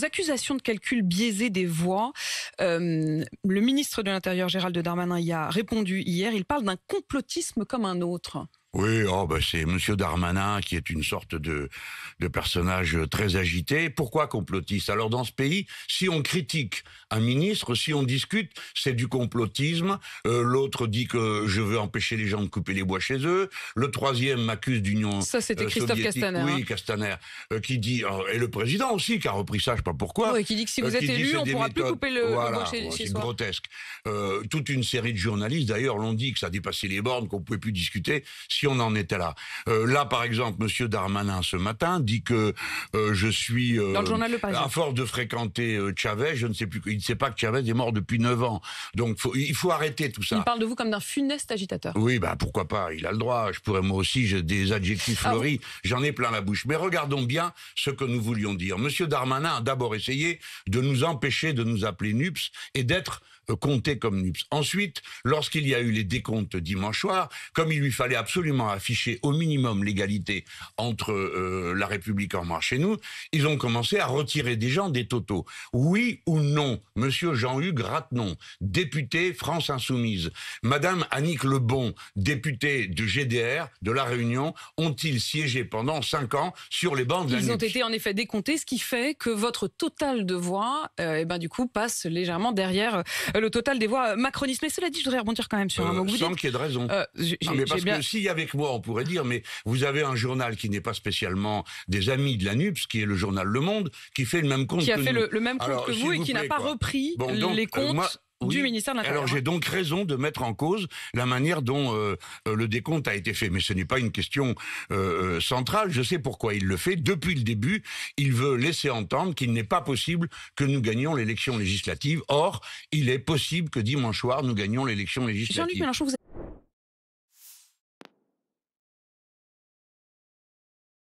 Accusations de calcul biaisé des voix. Le ministre de l'Intérieur, Gérald Darmanin, y a répondu hier. Il parle d'un complotisme comme un autre. Oui, c'est Monsieur Darmanin qui est une sorte de personnage très agité. Pourquoi complotiste? Alors dans ce pays, si on critique un ministre, si on discute, c'est du complotisme. L'autre dit que je veux empêcher les gens de couper les bois chez eux. Le troisième m'accuse d'union Ça, c'était Christophe soviétique. Castaner. Oui, Castaner, qui dit, et le président aussi qui a repris ça, je sais pas pourquoi. Oui, qui dit que si vous êtes élu, on ne pourra plus couper le bois chez soi. C'est grotesque. Toute une série de journalistes, d'ailleurs, l'ont dit que ça dépassait les bornes, qu'on pouvait plus discuter si on en était là. Là, par exemple, Monsieur Darmanin, ce matin, dit que je suis... Dans le journal Le Parisien. À force de fréquenter Chavez, je ne sais plus... Il ne sait pas que Chavez est mort depuis 9 ans. Donc, il faut arrêter tout ça. Il parle de vous comme d'un funeste agitateur. Oui, pourquoi pas, il a le droit. Je pourrais moi aussi, j'ai des adjectifs fleuris, j'en ai plein la bouche. Mais regardons bien ce que nous voulions dire. Monsieur Darmanin a d'abord essayé de nous empêcher de nous appeler NUPS et d'être compté comme NUPS. Ensuite, lorsqu'il y a eu les décomptes dimanche soir, comme il lui fallait absolument afficher au minimum l'égalité entre La République En Marche et nous, ils ont commencé à retirer des gens des totaux. Oui ou non, Monsieur Jean-Hugues Ratenon, député France Insoumise, Madame Annick Lebon, députée de GDR, de La Réunion, ont-ils siégé pendant 5 ans sur les bancs de la NUPS? Ils ont été en effet décomptés, ce qui fait que votre total de voix, du coup, passe légèrement derrière le total des voix macronistes. Mais cela dit, je voudrais rebondir quand même sur un mot que vous dites. Sans qu'il y ait de raison. Que si avec moi, on pourrait dire, mais vous avez un journal qui n'est pas spécialement des amis de la NUPS, qui est le journal Le Monde, qui fait le même compte que nous. Qui a fait le même compte que vous et qui n'a pas repris les comptes du ministère de l'Intérieur. Alors j'ai donc raison de mettre en cause la manière dont le décompte a été fait. Mais ce n'est pas une question centrale. Je sais pourquoi il le fait. Depuis le début, il veut laisser entendre qu'il n'est pas possible que nous gagnions l'élection législative. Or, il est possible que dimanche soir, nous gagnions l'élection législative. Jean-Luc Mélenchon, vous